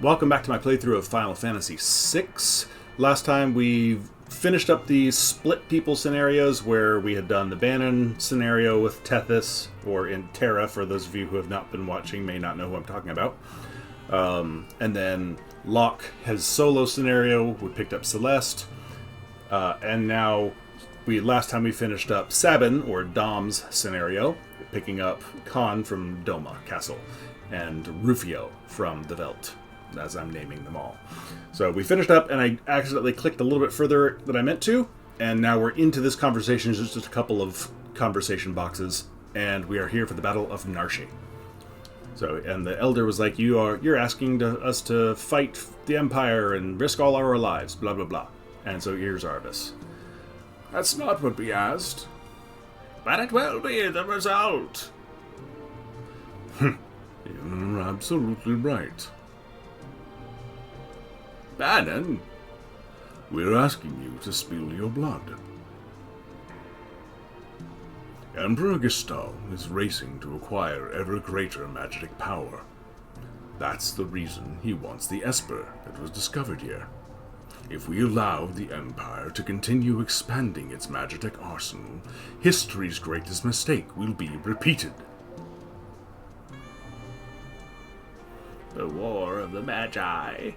Welcome back to my playthrough of Final Fantasy VI. Last time we finished up the split people scenarios where we had done the Bannon scenario with Tethys, or in Terra, for those of you who have not been watching may not know who I'm talking about. And then Locke has solo scenario, we picked up Celeste, and now last time we finished up Sabin, or Dom's scenario, picking up Khan from Doma Castle, and Rufio from the Veld, as I'm naming them all. So we finished up, and I accidentally clicked a little bit further than I meant to, and now we're into this conversation. It's just a couple of conversation boxes, and we are here for the Battle of Narshe. So, and the Elder was like, you're asking us to fight the Empire and risk all our lives, blah blah blah. And so here's Arvis. That's not what we asked. But it will be the result. You're absolutely right. Bannon, we're asking you to spill your blood. Emperor Gestahl is racing to acquire ever greater magic power. That's the reason he wants the Esper that was discovered here. If we allow the Empire to continue expanding its magic arsenal, history's greatest mistake will be repeated. The War of the Magi.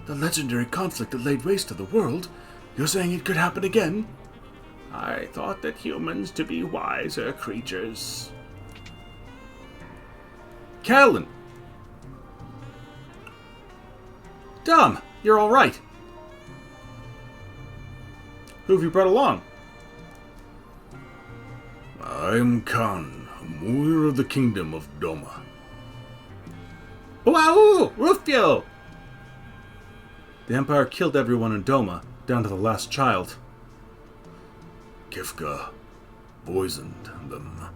The legendary conflict that laid waste to the world? You're saying it could happen again? I thought that humans to be wiser creatures. Callan! Dom, you're all right. Who have you brought along? I am Khan, a warrior of the kingdom of Doma. Wow, Rufio! The Empire killed everyone in Doma, down to the last child. Kefka poisoned them.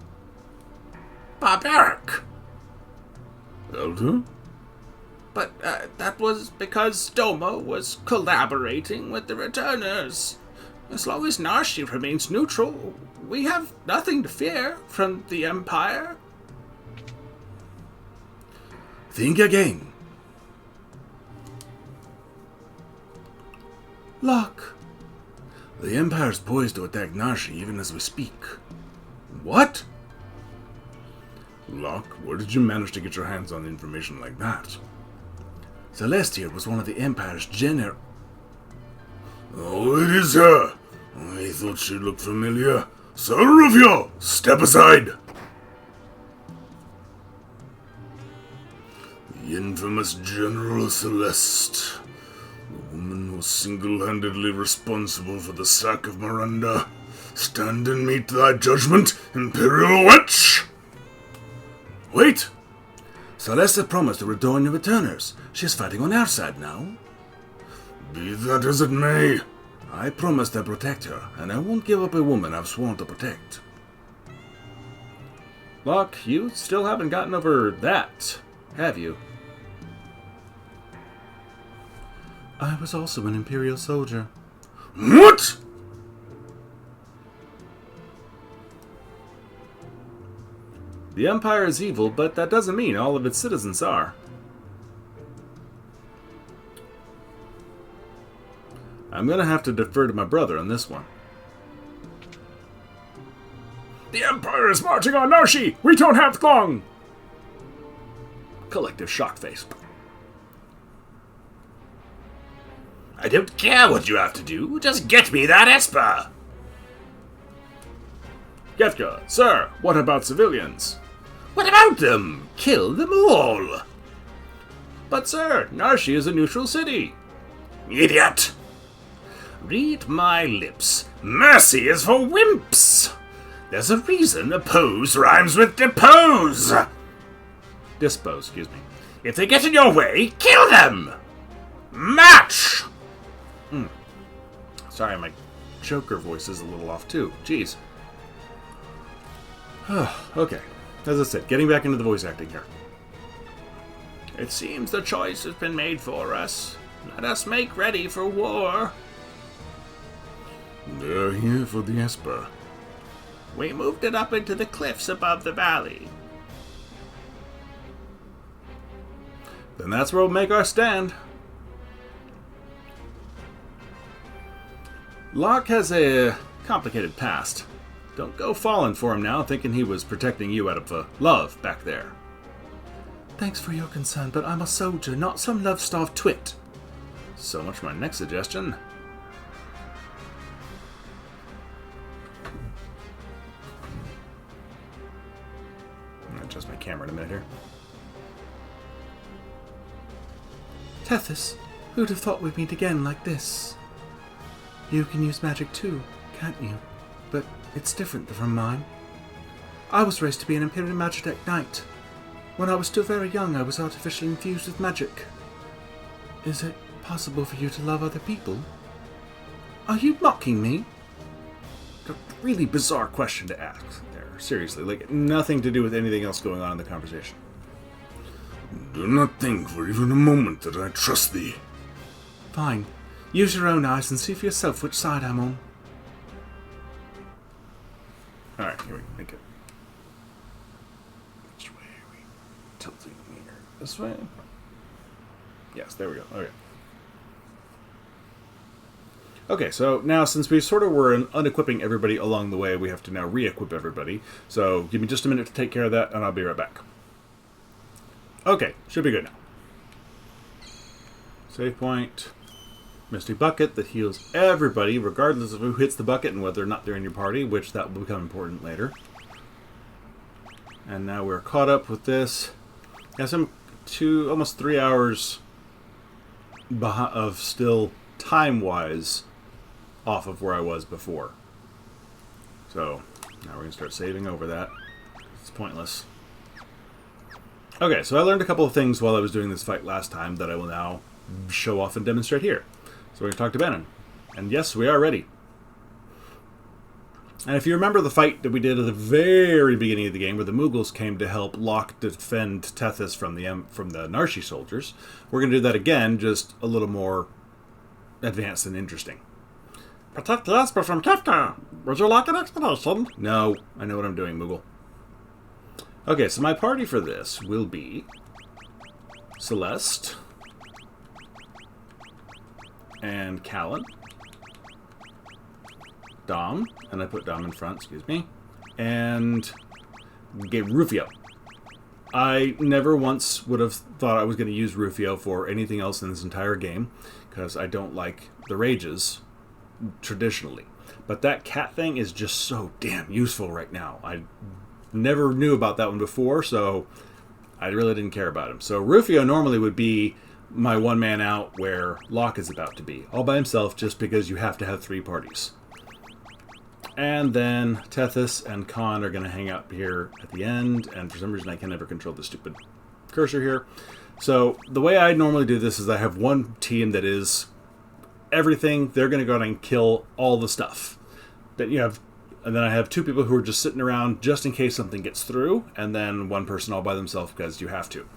Barbaric! Elder? But that was because Doma was collaborating with the Returners. As long as Narshe remains neutral, we have nothing to fear from the Empire. Think again. Locke! The Empire's poised to attack Narshe even as we speak. What? Locke, where did you manage to get your hands on information like that? Celeste here was one of the Empire's general... Oh, it is her! I thought she looked familiar. Sir Rufio, step aside! The infamous General Celeste. The woman was single-handedly responsible for the sack of Miranda. Stand and meet thy judgment, Imperial Witch! Wait! Celeste had promised to rejoin the Returners. She's fighting on our side now. Be that as it may. I promised to protect her, and I won't give up a woman I've sworn to protect. Locke, you still haven't gotten over that, have you? I was also an Imperial soldier. What?! The Empire is evil, but that doesn't mean all of its citizens are. I'm gonna have to defer to my brother on this one. The Empire is marching on Narshe! We don't have long! Collective shock face. I don't care what you have to do, just get me that Esper! Kefka, sir, what about civilians? What about them? Kill them all! But sir, Narshe is a neutral city. Idiot! Read my lips. Mercy is for wimps! There's a reason oppose rhymes with depose! Dispose, excuse me. If they get in your way, kill them! Match! Sorry, my Joker voice is a little off too. Jeez. Okay. As I said, getting back into the voice acting here. It seems the choice has been made for us. Let us make ready for war. They're here for the Esper. We moved it up into the cliffs above the valley. Then that's where we'll make our stand. Locke has a complicated past. Don't go falling for him now, thinking he was protecting you out of love back there. Thanks for your concern, but I'm a soldier, not some love-starved twit. So much for my next suggestion. I'm gonna adjust my camera in a minute here. Tethys, who'd have thought we'd meet again like this? You can use magic too, can't you? But it's different from mine. I was raised to be an Imperial Magitek Knight. When I was still very young, I was artificially infused with magic. Is it possible for you to love other people? Are you mocking me? A really bizarre question to ask there. Seriously, like nothing to do with anything else going on in the conversation. Do not think for even a moment that I trust thee. Fine. Use your own eyes and see for yourself which side I'm on. Alright, here we make it. Which way are we tilting here? This way? Yes, there we go. Okay. Okay, so now since we sort of were unequipping everybody along the way, we have to now re-equip everybody. So give me just a minute to take care of that, and I'll be right back. Okay, should be good now. Save point. Misty Bucket that heals everybody, regardless of who hits the bucket and whether or not they're in your party, which that will become important later. And now we're caught up with this. Got some almost 3 hours of still time-wise off of where I was before. So now we're going to start saving over that. It's pointless. Okay, so I learned a couple of things while I was doing this fight last time that I will now show off and demonstrate here. So we're going to talk to Benin. And yes, we are ready. And if you remember the fight that we did at the very beginning of the game, where the Mughals came to help Locke defend Tethys from the Narshe soldiers, we're going to do that again, just a little more advanced and interesting. Protect the Esper from Kefka. Would you like an explanation? No, I know what I'm doing, Moogle. Okay, so my party for this will be Celeste and Callan, Dom, and I put Dom in front, excuse me, and Rufio. I never once would have thought I was going to use Rufio for anything else in this entire game, because I don't like the rages, traditionally. But that cat thing is just so damn useful right now. I never knew about that one before, so I really didn't care about him. So Rufio normally would be my one man out where Locke is about to be, all by himself, just because you have to have 3 parties. And then Tethys and Khan are going to hang out here at the end, and for some reason I can never control the stupid cursor here. So the way I normally do this is I have one team that is everything. They're going to go out and kill all the stuff. Then and then I have 2 people who are just sitting around just in case something gets through, and then 1 person all by themselves because you have to.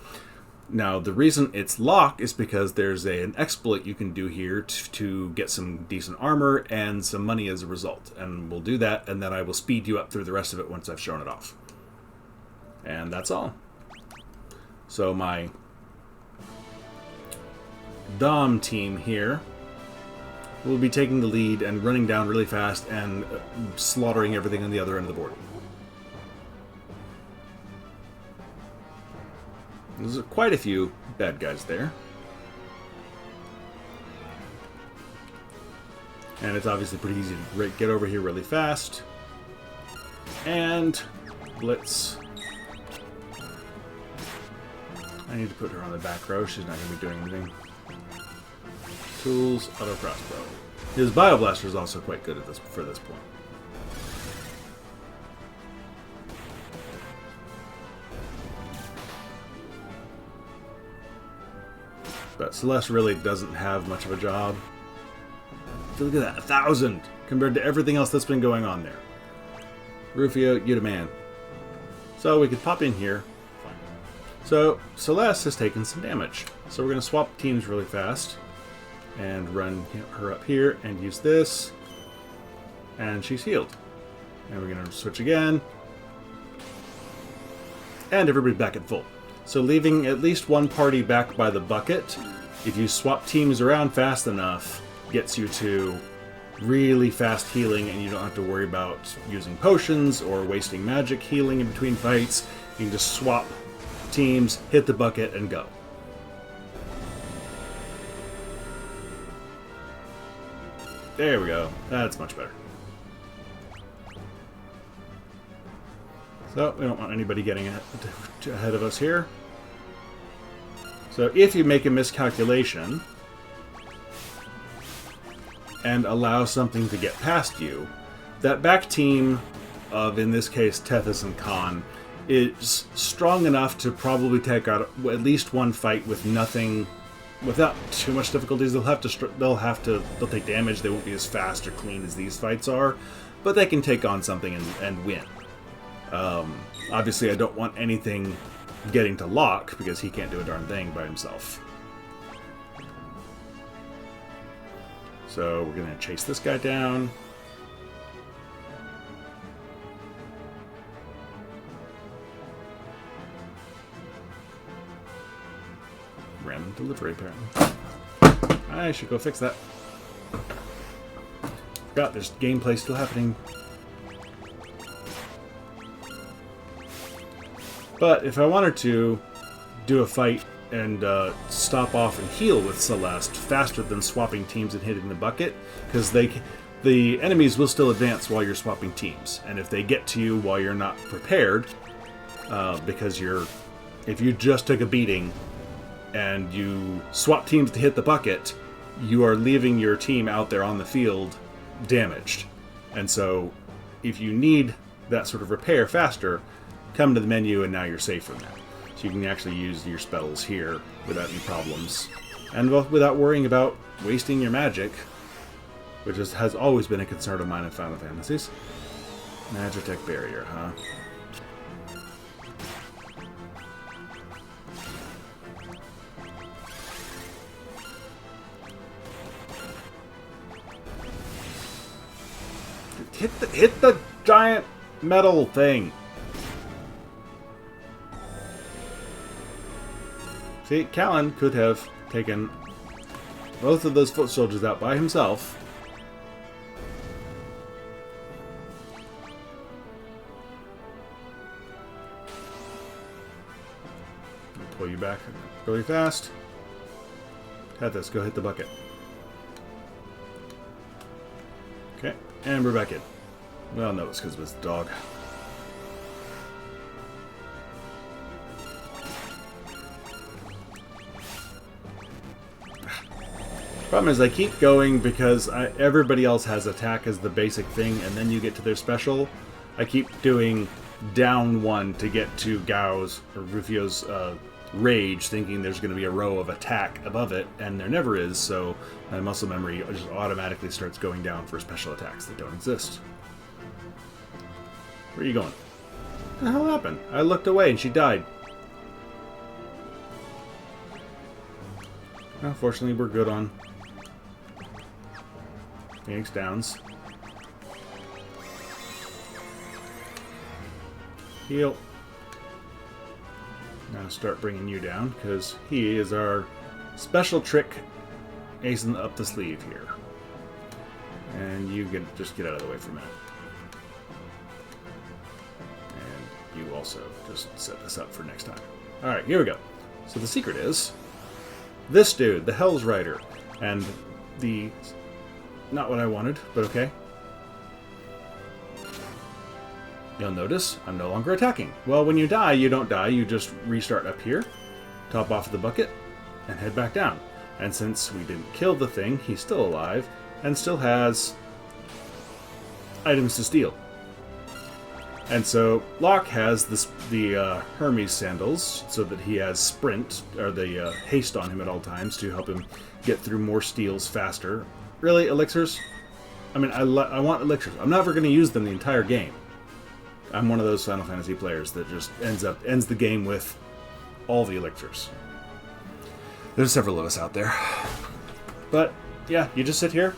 Now, the reason it's Locke is because there's an exploit you can do here to get some decent armor and some money as a result. And we'll do that, and then I will speed you up through the rest of it once I've shown it off. And that's all. So my Dom team here will be taking the lead and running down really fast and slaughtering everything on the other end of the board. There's quite a few bad guys there. And it's obviously pretty easy to get over here really fast. And Blitz. I need to put her on the back row. She's not going to be doing anything. Tools, auto crossbow. His Bioblaster is also quite good at for this point. But Celeste really doesn't have much of a job. Look at that, 1,000 compared to everything else that's been going on there. Rufio, you the man. So we could pop in here. So Celeste has taken some damage. So we're going to swap teams really fast and run her up here and use this. And she's healed. And we're going to switch again. And everybody's back at full. So leaving at least one party back by the bucket, if you swap teams around fast enough, gets you to really fast healing, and you don't have to worry about using potions or wasting magic healing in between fights. You can just swap teams, hit the bucket, and go. There we go. That's much better. So, we don't want anybody getting ahead of us here. So, if you make a miscalculation and allow something to get past you, that back team of, in this case, Tethys and Khan, is strong enough to probably take out at least one fight with nothing, without too much difficulties. They'll take damage. They won't be as fast or clean as these fights are, but they can take on something and win. Obviously, I don't want anything getting to Locke, because he can't do a darn thing by himself. So we're going to chase this guy down. Random delivery, apparently. I should go fix that. Forgot there's gameplay still happening. But if I wanted to do a fight and stop off and heal with Celeste faster than swapping teams and hitting the bucket, because the enemies will still advance while you're swapping teams, and if they get to you while you're not prepared, because if you just took a beating and you swap teams to hit the bucket, you are leaving your team out there on the field damaged. And so if you need that sort of repair faster, come to the menu and now you're safe from that. So you can actually use your spells here without any problems. And without worrying about wasting your magic, which has always been a concern of mine in Final Fantasies. Magitech barrier, huh? Hit the giant metal thing. See, Callan could have taken both of those foot soldiers out by himself. I'll pull you back really fast. Tethys, go hit the bucket. Okay, and we're back in. Well, no, it's because of his dog. Problem is, I keep going because everybody else has attack as the basic thing, and then you get to their special. I keep doing down one to get to Gao's or Rufio's rage, thinking there's going to be a row of attack above it, and there never is, so my muscle memory just automatically starts going down for special attacks that don't exist. Where are you going? What the hell happened? I looked away and she died. Well, fortunately, we're good on Phoenix Downs. Heal. Now start bringing you down, because he is our special trick acing up the sleeve here. And you just get out of the way for a minute. And you also just set this up for next time. Alright, here we go. So the secret is this dude, the Hell's Rider, and the... not what I wanted, but okay. You'll notice I'm no longer attacking. Well, when you die, you don't die. You just restart up here, top off the bucket, and head back down. And since we didn't kill the thing, he's still alive, and still has items to steal. And so Locke has the Hermes sandals, so that he has sprint, or the haste on him at all times to help him get through more steals faster. Really, elixirs? I mean, I want elixirs. I'm never going to use them the entire game. I'm one of those Final Fantasy players that just ends the game with all the elixirs. There's several of us out there. But, yeah, you just sit here.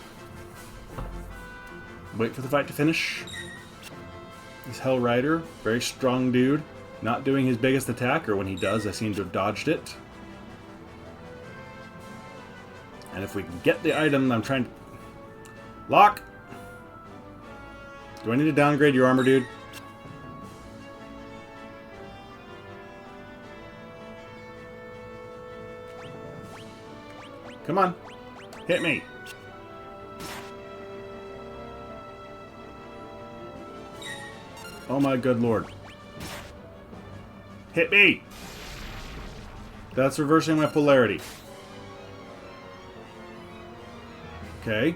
Wait for the fight to finish. This Hell Rider, very strong dude. not doing his biggest attack, or when he does, I seem to have dodged it. And if we can get the item, I'm trying to... Lock! Do I need to downgrade your armor, dude? Come on. Hit me. Oh my good lord. Hit me! That's reversing my polarity. Okay.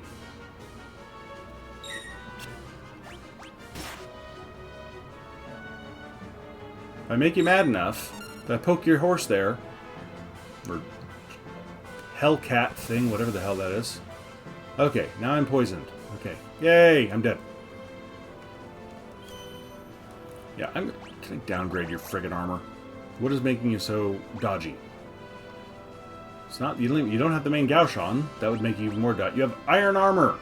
If I make you mad enough, that I poke your horse there, or Hellcat thing, whatever the hell that is. Okay, now I'm poisoned. Okay. Yay! I'm dead. Yeah, can I downgrade your friggin' armor? What is making you so dodgy? It's not... You don't have the main gouge on. That would make you even more dodgy. You have iron armor!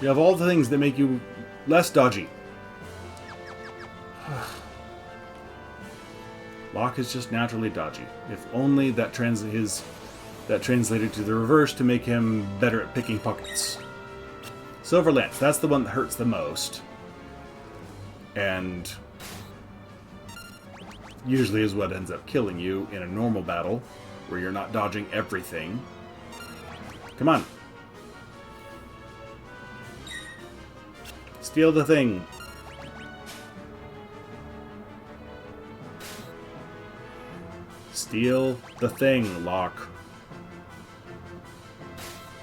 You have all the things that make you less dodgy. Locke is just naturally dodgy. If only that translated to the reverse to make him better at picking pockets. Silver Lance, that's the one that hurts the most. And usually is what ends up killing you in a normal battle, where you're not dodging everything. Come on. Steal the thing. Steal the thing, Locke.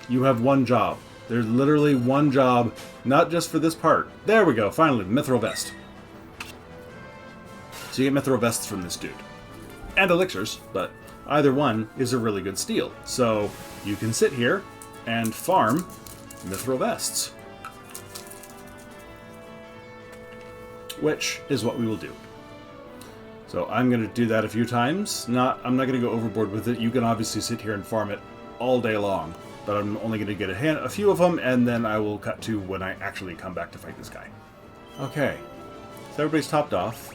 You have one job. There's literally one job, not just for this part. There we go, finally, Mithril Vest. So you get Mithril Vests from this dude. And elixirs, but either one is a really good steal. So you can sit here and farm Mithril Vests. Which is what we will do. So I'm going to do that a few times. I'm not going to go overboard with it. You can obviously sit here and farm it all day long. But I'm only going to get a few of them, and then I will cut to when I actually come back to fight this guy. Okay. So everybody's topped off.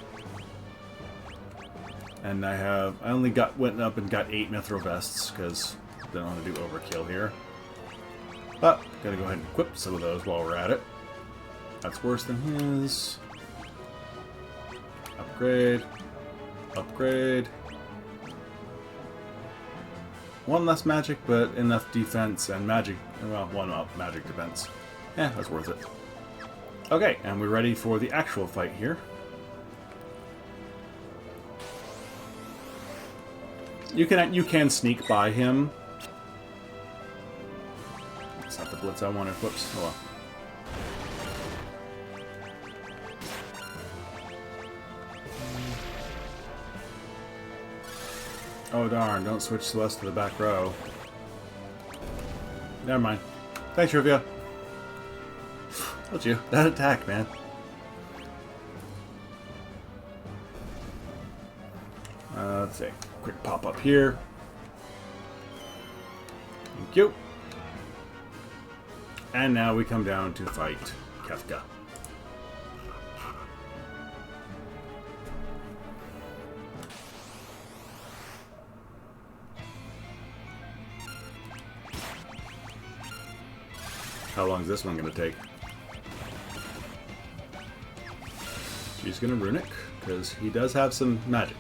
And I only went up and got 8 Mithril Vests, because I don't want to do overkill here. But, gotta go ahead and equip some of those while we're at it. That's worse than his. Upgrade. Upgrade. One less magic, but enough defense and magic. Well, one up magic defense. Yeah, that's worth it. Okay, and we're ready for the actual fight here. You can sneak by him. It's not the blitz I wanted. Whoops. Oh well. Oh darn, don't switch Celeste to the back row. Never mind. Thanks, Rivia. Told you. That attack, man. Let's see. Quick pop up here. Thank you. And now we come down to fight Kefka. How long is this one going to take? She's going to Runic, because he does have some magic.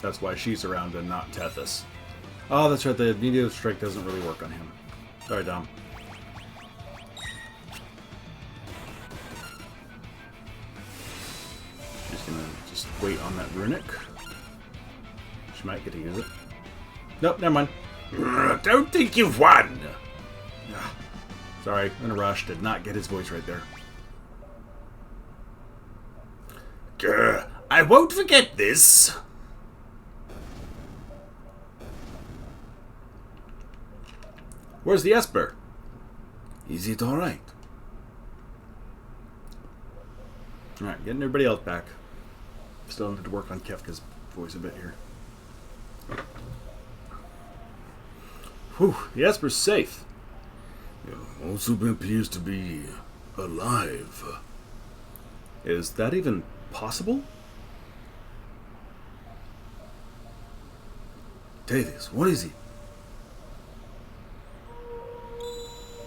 That's why she's around and not Tethys. Oh, that's right, the immediate strike doesn't really work on him. Sorry, Dom. She's going to just wait on that Runic. She might get to use it. Nope, never mind. Don't think you've won! Sorry, in a rush, did not get his voice right there. Grr, I won't forget this! Where's the Esper? Is it alright? Alright, getting everybody else back. Still need to work on Kefka's voice a bit here. Whew, the Esper's safe. Also appears to be alive. Is that even possible? Tethys, what is it?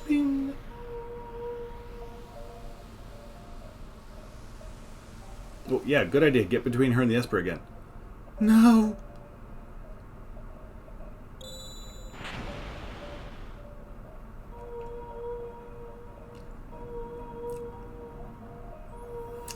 Bing. Oh, yeah, good idea. Get between her and the Esper again. No.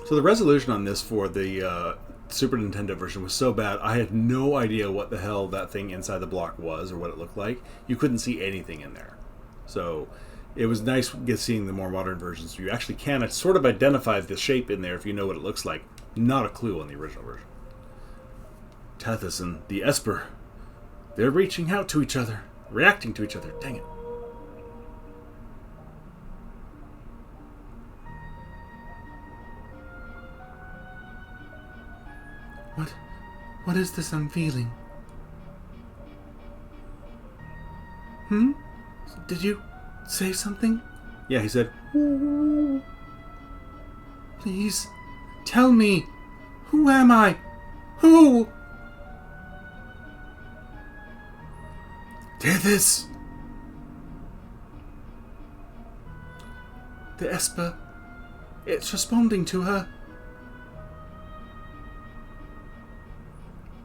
So the resolution on this for the Super Nintendo version was so bad, I had no idea what the hell that thing inside the block was or what it looked like. You couldn't see anything in there. So it was nice seeing the more modern versions. You actually can sort of identify the shape in there if you know what it looks like. Not a clue on the original version. Tethys and the Esper, they're reaching out to each other, reacting to each other. Dang it. What is this I'm feeling? Did you say something? Yeah, he said, Please, tell me. Who am I? Who? Tethys! The Esper. It's responding to her.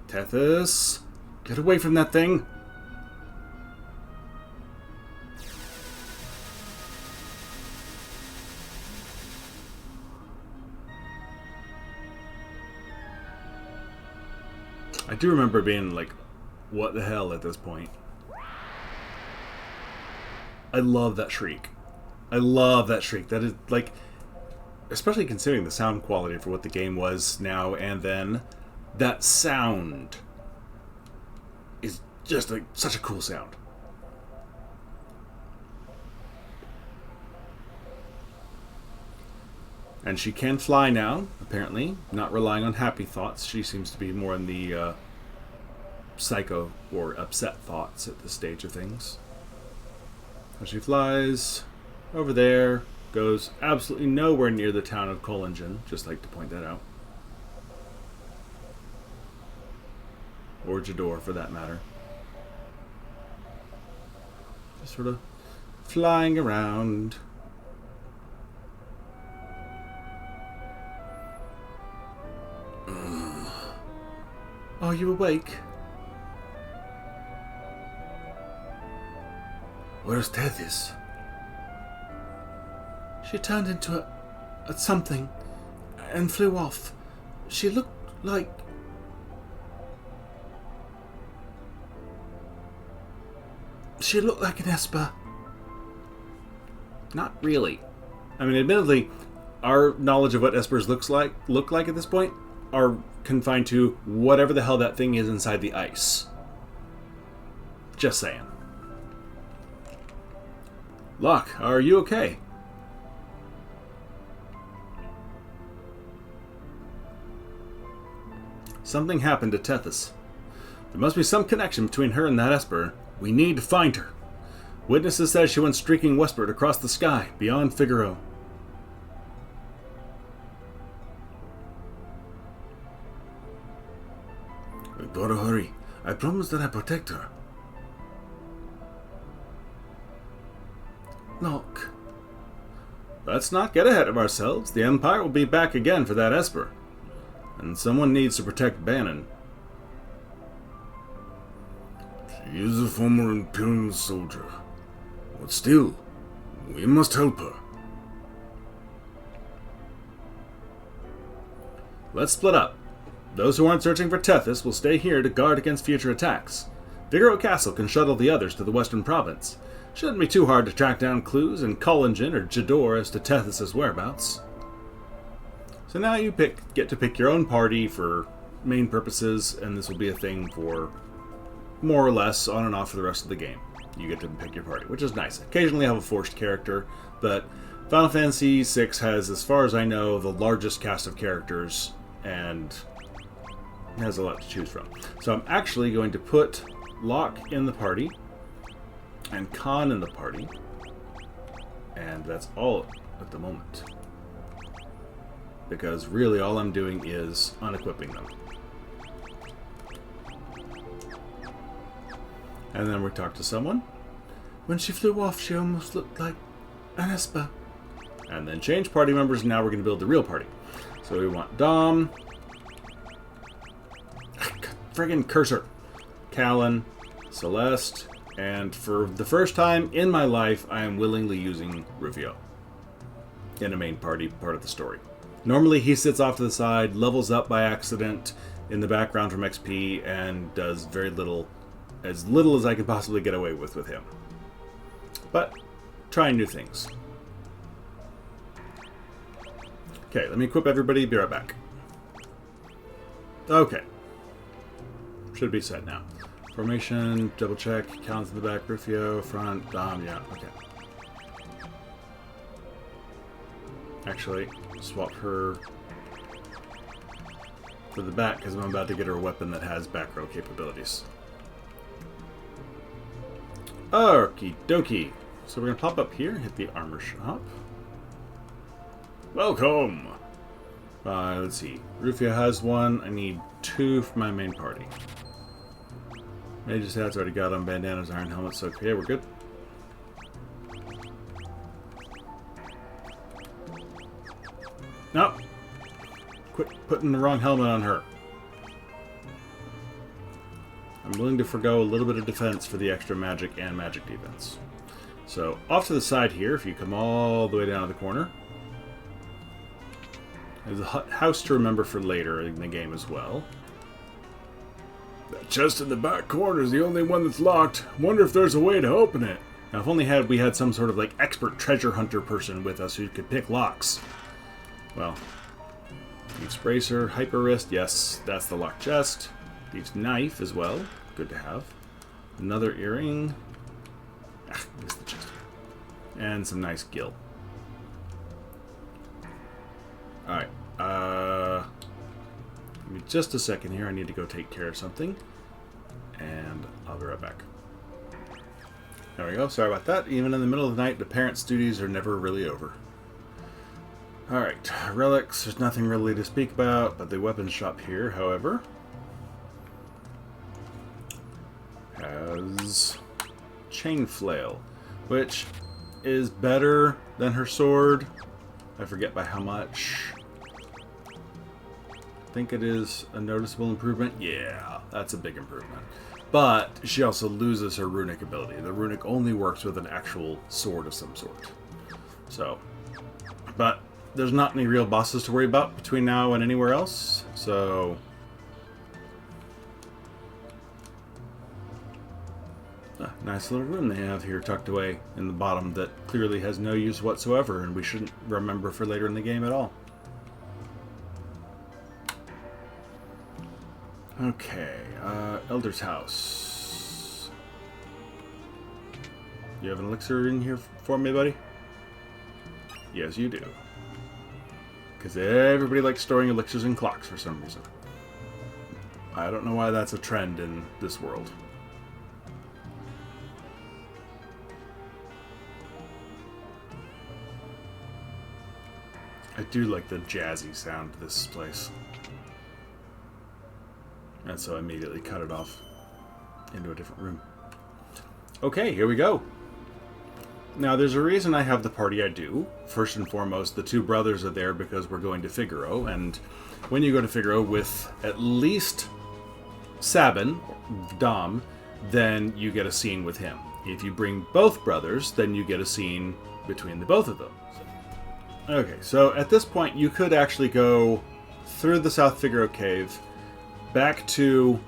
Tethys, get away from that thing. I do remember being like, what the hell at this point. I love that shriek. I love that shriek. That is like, especially considering the sound quality for what the game was now and then, that sound is just like such a cool sound. And she can fly now, apparently, not relying on happy thoughts. She seems to be more in the psycho or upset thoughts at this stage of things. So she flies over there, goes absolutely nowhere near the town of Collingen, just like to point that out. Or Jador, for that matter. Just sort of flying around. Are you awake? Where's Tethys? She turned into a something and flew off. She looked like... She looked like an Esper. Not really. I mean, admittedly, our knowledge of what Espers look like at this point are confined to whatever the hell that thing is inside the ice. Just saying. Locke, are you okay? Something happened to Tethys. There must be some connection between her and that Esper. We need to find her. Witnesses said she went streaking westward across the sky, beyond Figaro. We gotta hurry. I promised that I'd protect her. Look. Let's not get ahead of ourselves. The Empire will be back again for that Esper. And someone needs to protect Bannon. She is a former Imperial soldier. But still, we must help her. Let's split up. Those who aren't searching for Tethys will stay here to guard against future attacks. Figaro Castle can shuttle the others to the western province. Shouldn't be too hard to track down clues in Collingen or Jador as to Tethys' whereabouts. So now you get to pick your own party for main purposes, and this will be a thing for more or less on and off for the rest of the game. You get to pick your party, which is nice. Occasionally have a forced character, but Final Fantasy VI has, as far as I know, the largest cast of characters, and has a lot to choose from. So I'm actually going to put Locke in the party, and Khan in the party, and that's all at the moment. Because really all I'm doing is unequipping them. And then we talk to someone. When she flew off, she almost looked like an Esper. And then change party members, and now we're going to build the real party. So we want Dom. Friggin' cursor. Callan, Celeste, and for the first time in my life, I am willingly using Rufio in a main party part of the story. Normally he sits off to the side, levels up by accident in the background from XP, and does very little, as little as I could possibly get away with him. But, trying new things. Okay, let me equip everybody, be right back. Okay. Should be set now. Formation, double check, Callan's in the back, Rufio, front, Dom, yeah, okay. Actually, swap her for the back, because I'm about to get her a weapon that has back row capabilities. Okie dokie. So we're going to pop up here, hit the armor shop. Welcome! Let's see. Rufio has one. I need 2 for my main party. Mage's hat's already got on. Bandanas, iron helmets. So, okay, we're good. Nope. Quit putting the wrong helmet on her. I'm willing to forgo a little bit of defense for the extra magic and magic defense. So, off to the side here, if you come all the way down to the corner, there's a house to remember for later in the game as well. That chest in the back corner is the only one that's locked. Wonder if there's a way to open it. Now, if only we had some sort of like expert treasure hunter person with us who could pick locks. Well, Thieves Bracer, Hyper Wrist, yes, that's the locked chest. Thieves Knife as well, good to have. Another earring. Missed the chest. And some nice gil. Alright, give me just a second here. I need to go take care of something. And I'll be right back. There we go. Sorry about that. Even in the middle of the night, the parents' duties are never really over. Alright, relics. There's nothing really to speak about, but the weapons shop here, however, has chain flail, which is better than her sword. I forget by how much. I think it is a noticeable improvement. Yeah, that's a big improvement. But she also loses her runic ability. The runic only works with an actual sword of some sort. So, but there's not any real bosses to worry about between now and anywhere else. So, nice little room they have here tucked away in the bottom that clearly has no use whatsoever, and we shouldn't remember for later in the game at all. Okay, Elder's house. You have an elixir in here for me, buddy? Yes, you do. Because everybody likes storing elixirs in clocks for some reason. I don't know why that's a trend in this world. I do like the jazzy sound of this place. And so I immediately cut it off into a different room. Okay, here we go. Now, there's a reason I have the party I do. First and foremost, the 2 brothers are there because we're going to Figaro, and when you go to Figaro with at least Sabin, Dom, then you get a scene with him. If you bring both brothers, then you get a scene between the both of them. Okay, so at this point, you could actually go through the South Figaro Cave, back to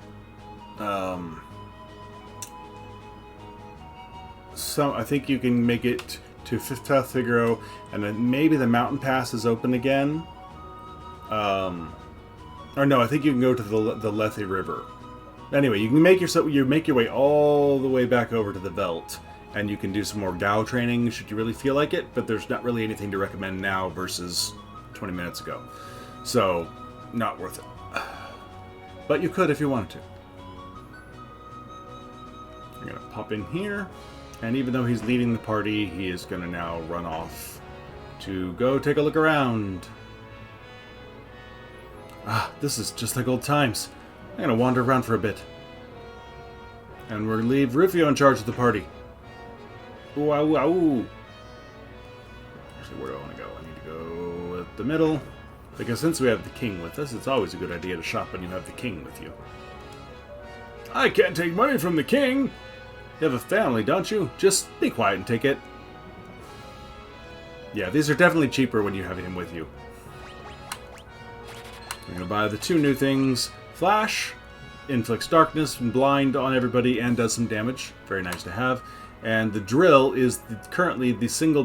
I think you can make it to South Figaro, and then maybe the mountain pass is open again. Or no, I think you can go to the Lethe River. Anyway, you can make your way all the way back over to the Veldt, and you can do some more Gao training should you really feel like it, but there's not really anything to recommend now versus 20 minutes ago. So, not worth it. But you could if you wanted to. I'm going to pop in here, and even though he's leading the party, he is going to now run off to go take a look around. This is just like old times. I'm going to wander around for a bit. And we're going to leave Rufio in charge of the party. Ooh, ow, ow. Actually, where do I want to go? I need to go at the middle. Because since we have the king with us, it's always a good idea to shop when you have the king with you. I can't take money from the king! You have a family, don't you? Just be quiet and take it. Yeah, these are definitely cheaper when you have him with you. We're going to buy the 2 new things. Flash inflicts darkness and blind on everybody and does some damage. Very nice to have. And the drill is currently the single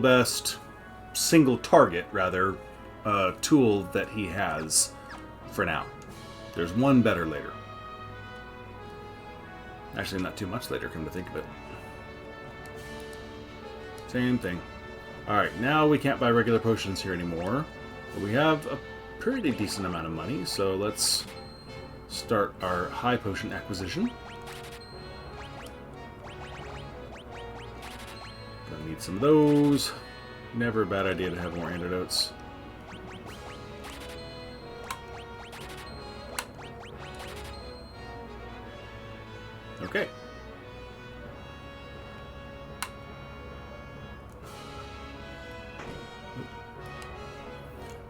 target, tool that he has for now. There's one better later. Actually, not too much later, come to think of it. Same thing. Alright, now we can't buy regular potions here anymore. But we have a pretty decent amount of money, so let's start our high potion acquisition. Gonna need some of those. Never a bad idea to have more antidotes. Okay.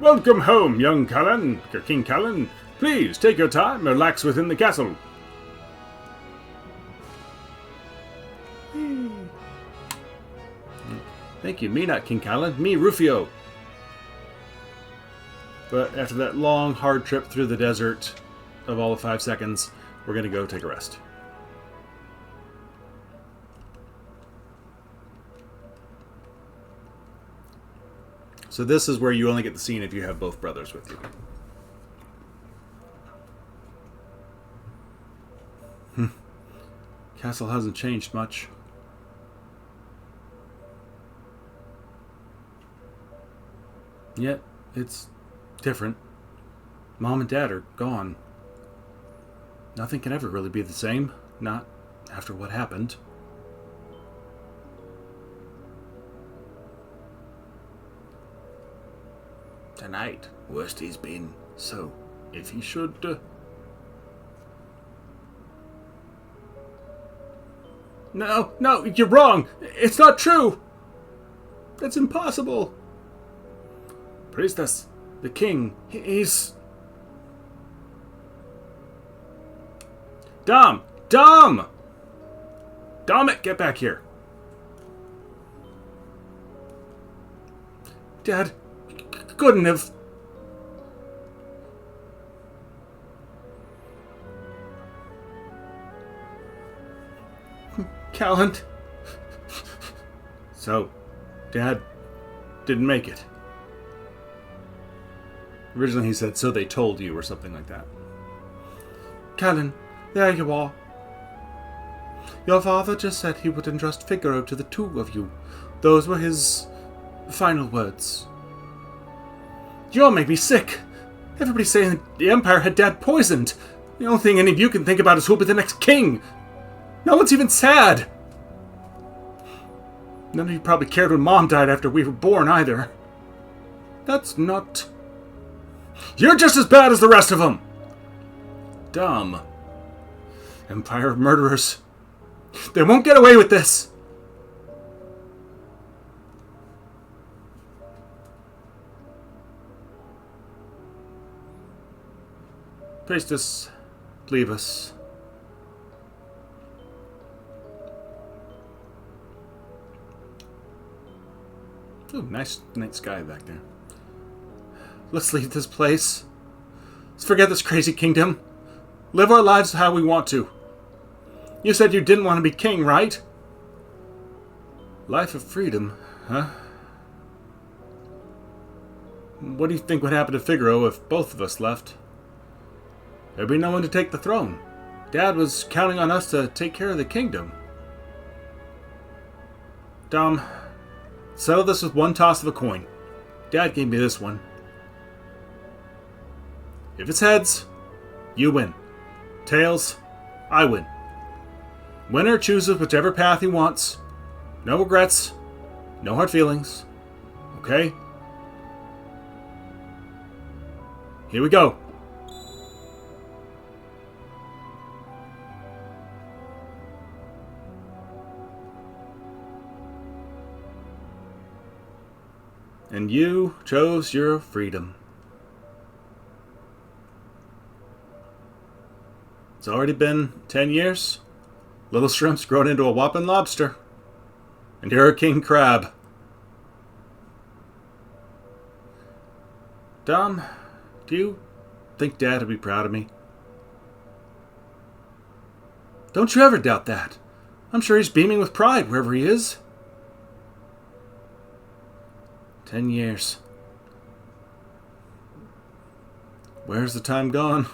Welcome home, young Callan, King Callan. Please take your time, relax within the castle. Thank you, me not King Callan, me Rufio. But after that long, hard trip through the desert of all of 5 seconds, we're going to go take a rest. So this is where you only get the scene if you have both brothers with you. Castle hasn't changed much. Yet, it's different. Mom and Dad are gone. Nothing can ever really be the same. Not after what happened. Tonight, worst he's been. So, if he should... No, you're wrong! It's not true! That's impossible! Priestess, the king, he's... Dom! Dom! Domit, get back here! Dad, couldn't have... Callan. So, Dad didn't make it. Originally he said, so they told you, or something like that. Callan, there you are. Your father just said he would entrust Figaro to the 2 of you. Those were his final words. You all make me sick. Everybody's saying that the Empire had Dad poisoned. The only thing any of you can think about is who'll be the next king. No one's even sad. None of you probably cared when Mom died after we were born either. That's not... You're just as bad as the rest of them! Dumb. Empire of murderers. They won't get away with this! Priestess, leave us. Ooh, nice night sky back there. Let's leave this place. Let's forget this crazy kingdom. Live our lives how we want to. You said you didn't want to be king, right? Life of freedom, huh? What do you think would happen to Figaro if both of us left? There'd be no one to take the throne. Dad was counting on us to take care of the kingdom. Dom, settle this with one toss of a coin. Dad gave me this one. If it's heads, you win. Tails, I win. Winner chooses whichever path he wants. No regrets, no hard feelings. Okay? Here we go. And you chose your freedom. It's already been 10 years. Little shrimp's grown into a whopping lobster. And you're a king crab. Dom, do you think Dad would be proud of me? Don't you ever doubt that. I'm sure he's beaming with pride wherever he is. 10 years. Where's the time gone?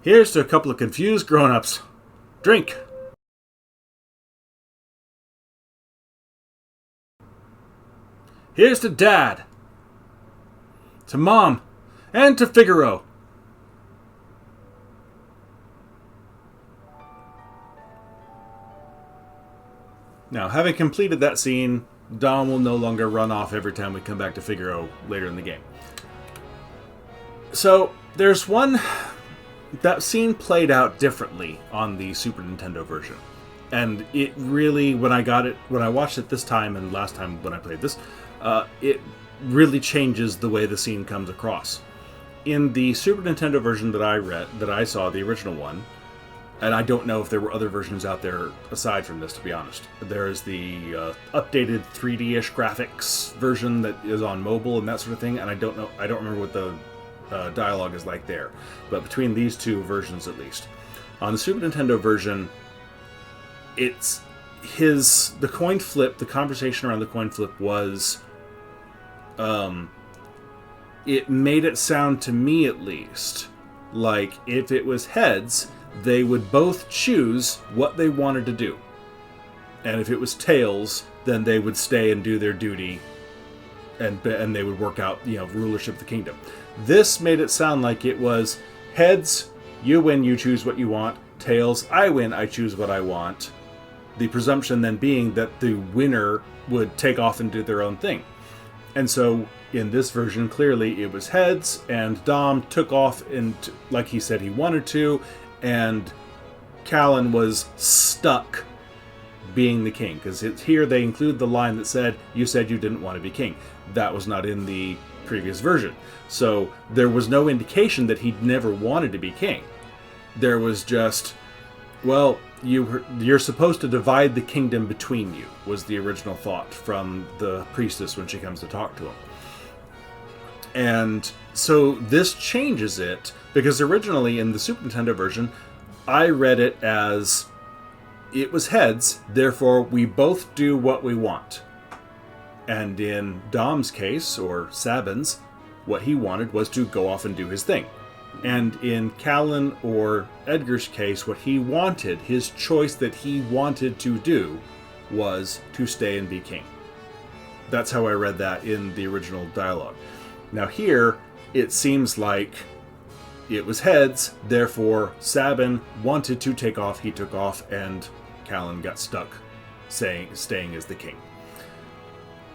Here's to a couple of confused grown-ups. Drink. Here's to Dad. To Mom. And to Figaro. Now, having completed that scene, Dom will no longer run off every time we come back to Figaro later in the game. So, there's one... That scene played out differently on the Super Nintendo version. And it really, when I watched it this time and last time when I played this, it really changes the way the scene comes across. In the Super Nintendo version that I saw, the original one, and I don't know if there were other versions out there aside from this, to be honest. There's the updated 3D-ish graphics version that is on mobile and that sort of thing, and I don't remember what the dialogue is like there. But between these two versions, at least. On the Super Nintendo version, it's the coin flip, the conversation around the coin flip was... it made it sound, to me at least, like if it was heads, they would both choose what they wanted to do. And if it was tails, then they would stay and do their duty, and they would work out, rulership of the kingdom. This made it sound like it was heads, you win, you choose what you want. Tails, I win, I choose what I want. The presumption then being that the winner would take off and do their own thing. And so, in this version, clearly it was heads, and Dom took off like he said he wanted to, and Callan was stuck being the king. Because here they include the line that said, you said you didn't want to be king. That was not in the previous version. So there was no indication that he never wanted to be king. There was just, well, you're supposed to divide the kingdom between you, was the original thought from the priestess when she comes to talk to him. And so this changes it, because originally in the Super Nintendo version, I read it as it was heads, therefore we both do what we want. And in Dom's case, or Sabin's, what he wanted was to go off and do his thing. And in Callan or Edgar's case, what he wanted, his choice that he wanted to do, was to stay and be king. That's how I read that in the original dialogue. Now here, it seems like it was heads, therefore Sabin wanted to take off, he took off, and Callan got stuck, staying as the king.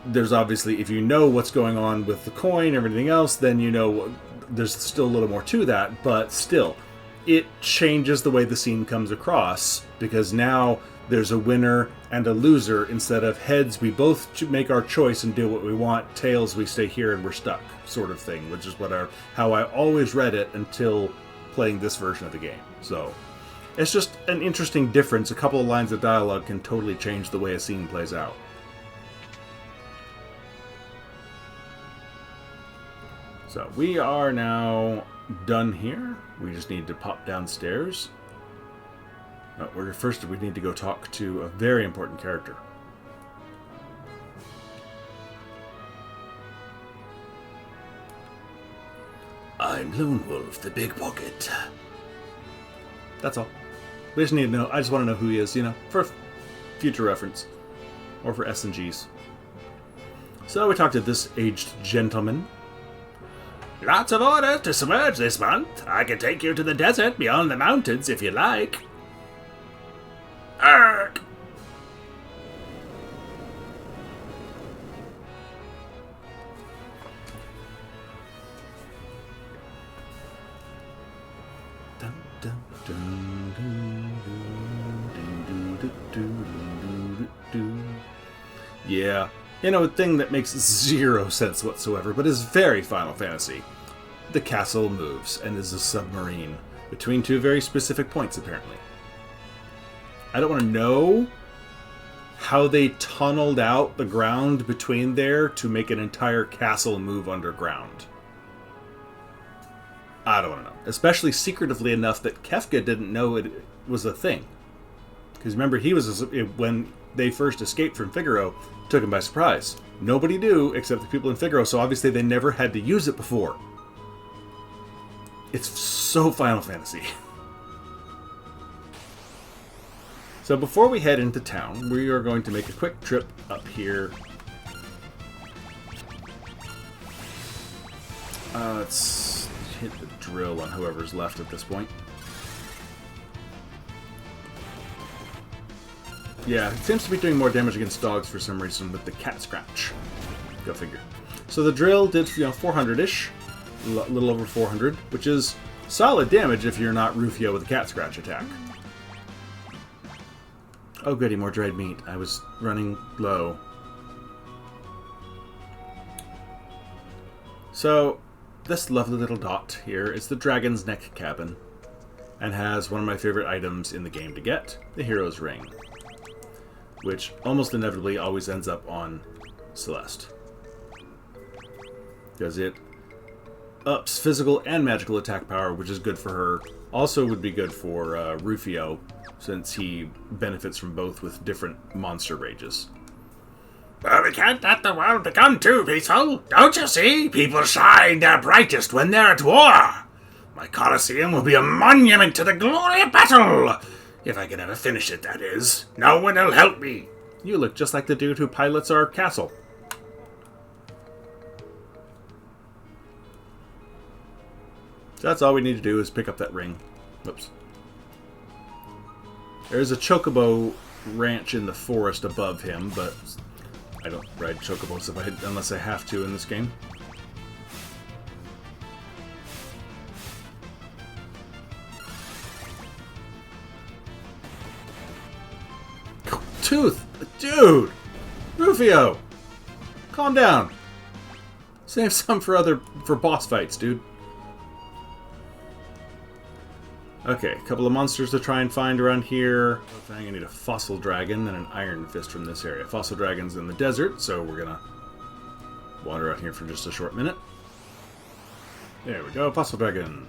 There's obviously, if you know what's going on with the coin and everything else, then you know there's still a little more to that, but still, it changes the way the scene comes across, because now there's a winner and a loser. Instead of heads, we both make our choice and do what we want, tails, we stay here and we're stuck, sort of thing, which is how I always read it until playing this version of the game. So, it's just an interesting difference. A couple of lines of dialogue can totally change the way a scene plays out. So we are now done here. We just need to pop downstairs. First, we need to go talk to a very important character. I'm Lone Wolf, the Big Pocket. That's all. We just need to know. I just want to know who he is, for future reference. Or for S&Gs. So we talked to this aged gentleman. Lots of orders to submerge this month. I can take you to the desert beyond the mountains if you like. Arrgh! Dun, dun, dun, dun. Yeah, you know, a thing that makes zero sense whatsoever, but is very Final Fantasy. The castle moves and is a submarine between two very specific points, apparently. I don't want to know how they tunneled out the ground between there to make an entire castle move underground. I don't want to know. Especially secretively enough that Kefka didn't know it was a thing. Because remember, he was when they first escaped from Figaro, took him by surprise. Nobody knew except the people in Figaro, so obviously they never had to use it before. It's so Final Fantasy. So before we head into town, we are going to make a quick trip up here. Let's hit the drill on whoever's left at this point. Yeah, it seems to be doing more damage against dogs for some reason with the cat scratch. Go figure. So the drill did, 400-ish. A little over 400, which is solid damage if you're not Rufio with a cat scratch attack. Oh goody, more dried meat. I was running low. So, this lovely little dot here is the Dragon's Neck Cabin, and has one of my favorite items in the game to get, the Hero's Ring, which almost inevitably always ends up on Celeste. Because it ups physical and magical attack power, which is good for her. Also would be good for Rufio, since he benefits from both with different monster rages. But we can't let the world become too peaceful. Don't you see? People shine their brightest when they're at war. My Colosseum will be a monument to the glory of battle. If I can ever finish it, that is. No one will help me. You look just like the dude who pilots our castle. So that's all we need to do is pick up that ring. Whoops. There's a chocobo ranch in the forest above him, but I don't ride chocobos unless I have to in this game. Tooth! Dude! Rufio! Calm down. Save some for boss fights, dude. Okay, a couple of monsters to try and find around here. I need a fossil dragon and an iron fist from this area. Fossil dragon's in the desert, so we're gonna wander out here for just a short minute. There we go, fossil dragon.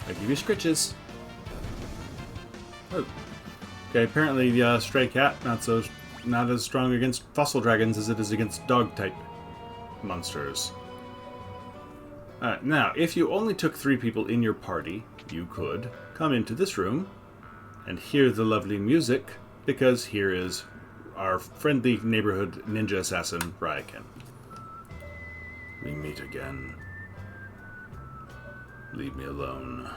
I give you scritches. Oh. Okay, apparently the stray cat not as strong against fossil dragons as it is against dog type monsters. Now, if you only took 3 people in your party, you could come into this room and hear the lovely music, because here is our friendly neighborhood ninja assassin, Ryakan. We meet again. Leave me alone.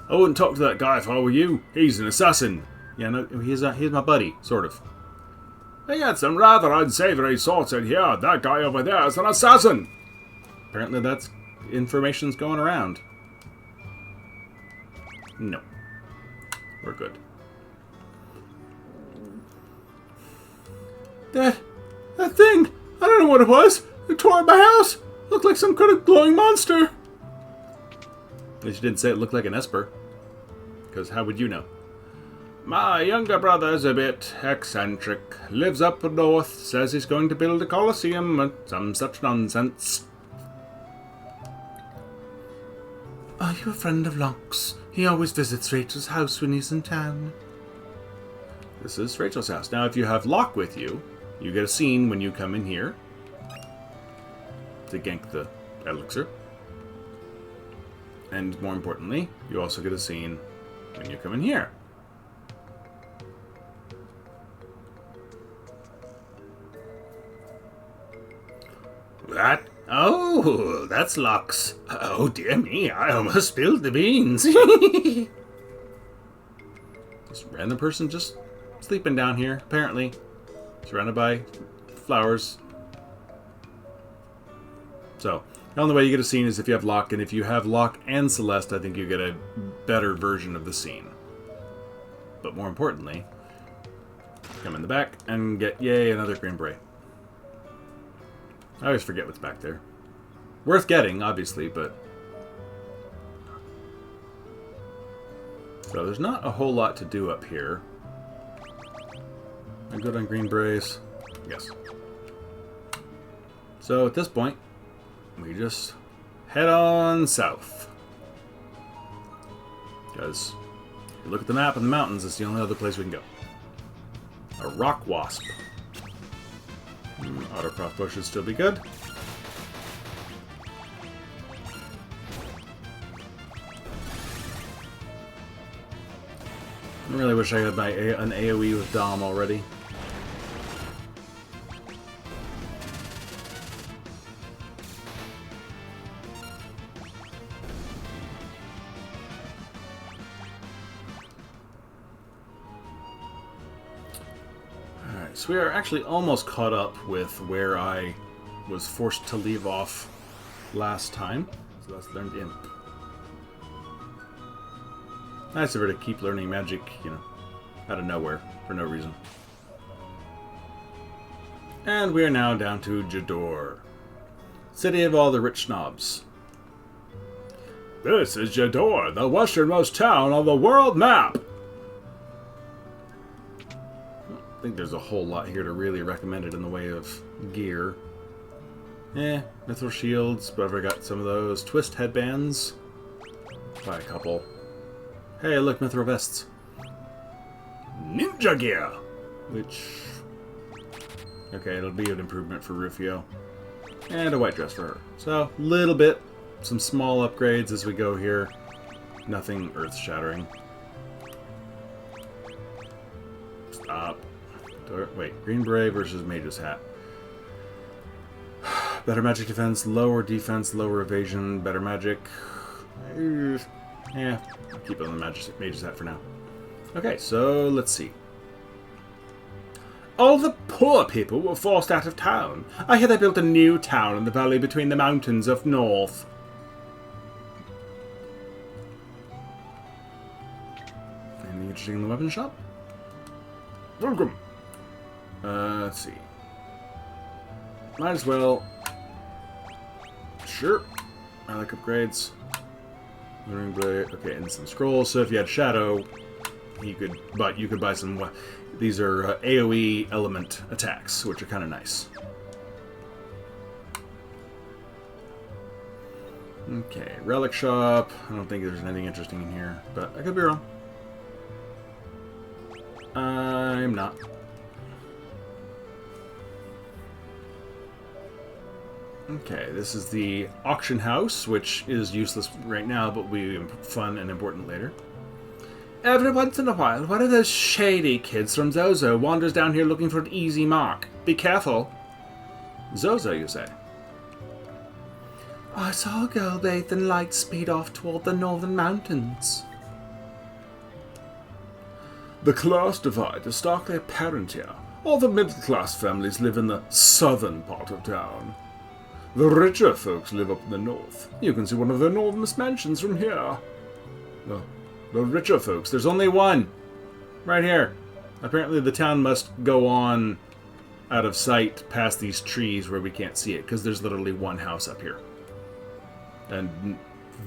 I wouldn't talk to that guy if I were you. He's an assassin. Yeah, no, he's my buddy, sort of. They got some rather unsavory sorts in here. That guy over there is an assassin. Apparently that's information's going around. No. We're good. That thing! I don't know what it was. It tore up my house. Looked like some kind of glowing monster. At least you didn't say it looked like an Esper. Because how would you know? My younger brother's a bit eccentric. Lives up north, says he's going to build a Colosseum and some such nonsense. Are you a friend of Locke's? He always visits Rachel's house when he's in town. This is Rachel's house. Now, if you have Locke with you, you get a scene when you come in here to gank the elixir. And more importantly, you also get a scene when you come in here. That? Oh, that's Locke's. Oh, dear me, I almost spilled the beans. This random person just sleeping down here, apparently. Surrounded by flowers. So, the only way you get a scene is if you have Locke, and if you have Locke and Celeste, I think you get a better version of the scene. But more importantly, come in the back and get, yay, another green beret. I always forget what's back there. Worth getting, obviously, but... So there's not a whole lot to do up here. I'm good on green berets. Yes. So at this point, we just head on south. Because if you look at the map and the mountains, it's the only other place we can go. A rock wasp. Auto crossbow should still be good. I really wish I had an AoE with Dom already. Alright, so we are actually almost caught up with where I was forced to leave off last time. So that's learned Imp. Nice of her to keep learning magic, you know, out of nowhere, for no reason. And we are now down to Jador. City of all the rich snobs. This is Jador, the westernmost town on the world map! I think there's a whole lot here to really recommend it in the way of gear. Mithril shields, but I've got some of those. Twist headbands. Buy a couple. Hey, look, mithril vests. Ninja gear! Which... Okay, it'll be an improvement for Rufio. And a white dress for her. So, little bit. Some small upgrades as we go here. Nothing earth-shattering. Stop. Wait, green beret versus mage's hat. Better magic defense, lower defense, lower evasion, better magic. Yeah, I'll keep it on the mage's hat for now. Okay, so let's see. All the poor people were forced out of town. I hear they built a new town in the valley between the mountains of north. Anything interesting in the weapon shop? Welcome. Let's see. Might as well. Sure. I like upgrades. Learning blade. Okay, and some scrolls. So if you had Shadow, you could buy some. These are AoE element attacks, which are kind of nice. Okay, relic shop. I don't think there's anything interesting in here, but I could be wrong. I'm not. Okay, this is the auction house, which is useless right now, but will be fun and important later. Every once in a while, one of those shady kids from Zozo wanders down here looking for an easy mark. Be careful. Zozo, you say? I saw a girl bathed in light speed off toward the northern mountains. The class divide is starkly apparent here. All the middle-class families live in the southern part of town. The richer folks live up in the north. You can see one of their enormous mansions from here. The richer folks. There's only one. Right here. Apparently the town must go on out of sight past these trees where we can't see it, because there's literally one house up here. And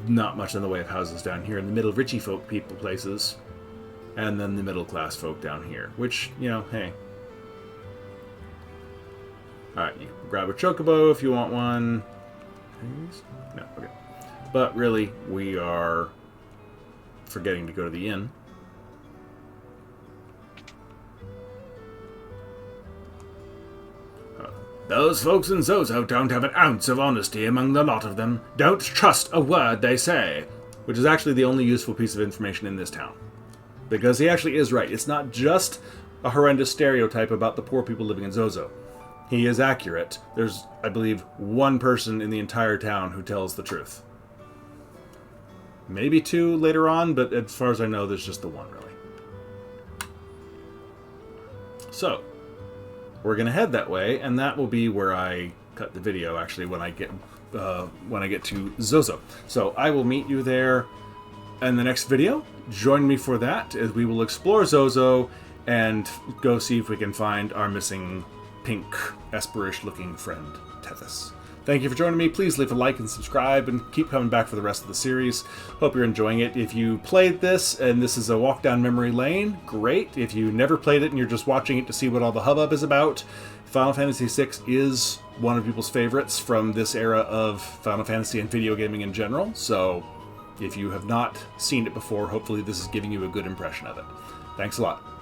not much in the way of houses down here. In the middle, richy folk people places. And then the middle class folk down here. Which, you know, hey. Alright, you can grab a chocobo if you want one. No, okay. But really, we are forgetting to go to the inn. Those folks in Zozo don't have an ounce of honesty among the lot of them. Don't trust a word they say. Which is actually the only useful piece of information in this town. Because he actually is right. It's not just a horrendous stereotype about the poor people living in Zozo. He is accurate. There's, I believe, one person in the entire town who tells the truth. Maybe two later on, but as far as I know, there's just the one, really. So, we're going to head that way, and that will be where I cut the video, actually, when I get to Zozo. So, I will meet you there in the next video. Join me for that, as we will explore Zozo and go see if we can find our missing pink, Esperish looking friend, Tethys. Thank you for joining me. Please leave a like and subscribe, and keep coming back for the rest of the series. Hope you're enjoying it. If you played this and this is a walk down memory lane, great. If you never played it and you're just watching it to see what all the hubbub is about, Final Fantasy VI is one of people's favorites from this era of Final Fantasy and video gaming in general. So if you have not seen it before, hopefully this is giving you a good impression of it. Thanks a lot.